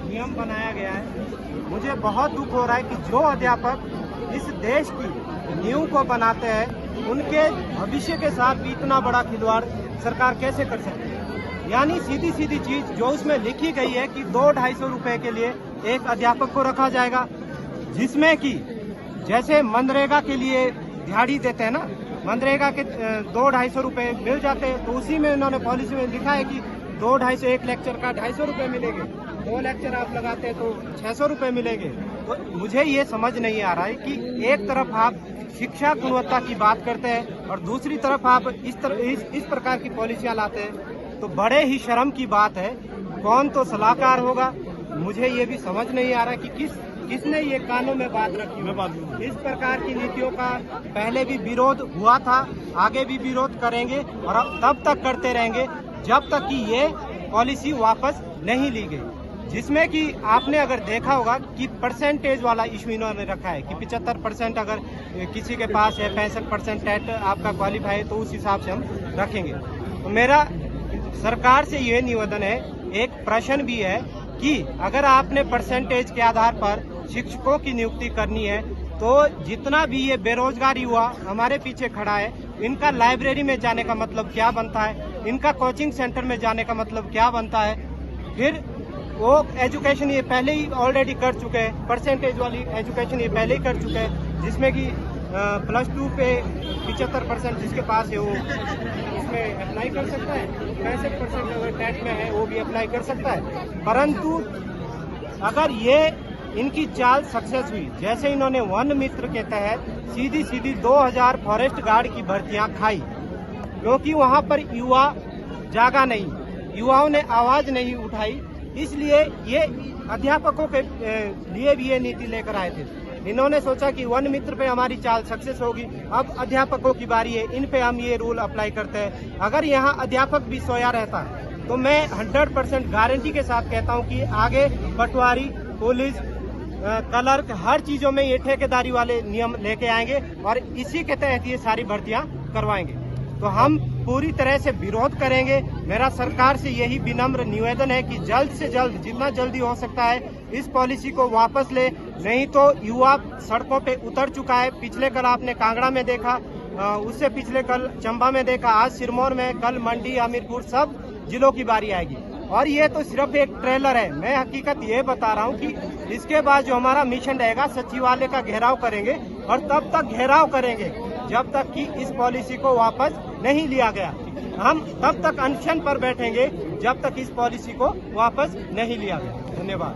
नियम बनाया गया है। मुझे बहुत दुख हो रहा है कि जो अध्यापक इस देश की नींव को बनाते हैं उनके भविष्य के साथ भी इतना बड़ा खिलवाड़ सरकार कैसे कर सकती है। यानी सीधी सीधी चीज जो उसमें लिखी गई है कि 200-250 रुपए के लिए एक अध्यापक को रखा जाएगा, जिसमें कि जैसे मनरेगा के लिए दिहाड़ी देते हैं ना, मनरेगा के 200-250 रुपए मिल जाते हैं, तो उसी में उन्होंने पॉलिसी में लिखा है कि 200-250 एक लेक्चर का 250 रुपए मिलेंगे, 2 लेक्चर आप लगाते हैं तो 600 रुपए मिलेंगे। तो मुझे ये समझ नहीं आ रहा है कि एक तरफ आप शिक्षा गुणवत्ता की बात करते हैं और दूसरी तरफ आप इस प्रकार की पॉलिसियां लाते हैं, तो बड़े ही शर्म की बात है। कौन तो सलाहकार होगा, मुझे ये भी समझ नहीं आ रहा कि किसने ये कानों में बात रखी। इस प्रकार की नीतियों का पहले भी विरोध हुआ था, आगे भी विरोध करेंगे और अब तब तक करते रहेंगे जब तक कि ये पॉलिसी वापस नहीं ली गई। जिसमें कि आपने अगर देखा होगा कि परसेंटेज वाला इशू इन्होंने रखा है कि 75% अगर किसी के पास है, 65% टेट आपका क्वालिफाई है, तो उस हिसाब से हम रखेंगे। तो मेरा सरकार से ये निवेदन है, एक प्रश्न भी है कि अगर आपने परसेंटेज के आधार पर शिक्षकों की नियुक्ति करनी है, तो जितना भी ये बेरोजगार युवा हमारे पीछे खड़ा है, इनका लाइब्रेरी में जाने का मतलब क्या बनता है, इनका कोचिंग सेंटर में जाने का मतलब क्या बनता है। फिर वो एजुकेशन ये पहले ही ऑलरेडी कर चुके हैं, परसेंटेज वाली एजुकेशन ये पहले ही कर चुके हैं, जिसमें कि +2 पे 75% जिसके पास है वो इसमें अप्लाई कर सकता है, 65% अगर टेट में है वो भी अप्लाई कर सकता है। परंतु अगर ये इनकी चाल सक्सेस हुई, जैसे इन्होंने वन मित्र के तहत सीधी सीधी 2000 फॉरेस्ट गार्ड की भर्तियां खाई, क्योंकि वहां पर युवा जागा नहीं, युवाओं ने आवाज नहीं उठाई, इसलिए ये अध्यापकों के लिए भी ये नीति लेकर आए थे। इन्होंने सोचा कि वन मित्र पे हमारी चाल सक्सेस होगी, अब अध्यापकों की बारी है, इन पे हम ये रूल अप्लाई करते हैं। अगर यहाँ अध्यापक भी सोया रहता तो मैं 100% गारंटी के साथ कहता हूँ कि आगे पटवारी, पुलिस, क्लर्क, हर चीजों में ये ठेकेदारी वाले नियम लेके आएंगे और इसी के तहत ये सारी भर्तियां करवाएंगे। तो हम पूरी तरह से विरोध करेंगे। मेरा सरकार से यही विनम्र निवेदन है कि जल्द से जल्द, जितना जल्दी हो सकता है, इस पॉलिसी को वापस ले, नहीं तो युवा सड़कों पे उतर चुका है। पिछले कल आपने कांगड़ा में देखा, उससे पिछले कल चंबा में देखा, आज सिरमौर में, कल मंडी, हमीरपुर, सब जिलों की बारी आएगी। और ये तो सिर्फ एक ट्रेलर है, मैं हकीकत ये बता रहा हूँ कि इसके बाद जो हमारा मिशन रहेगा, सचिवालय का घेराव करेंगे और तब तक घेराव करेंगे जब तक कि इस पॉलिसी को वापस नहीं लिया गया। हम तब तक अनशन पर बैठेंगे जब तक इस पॉलिसी को वापस नहीं लिया गया। धन्यवाद।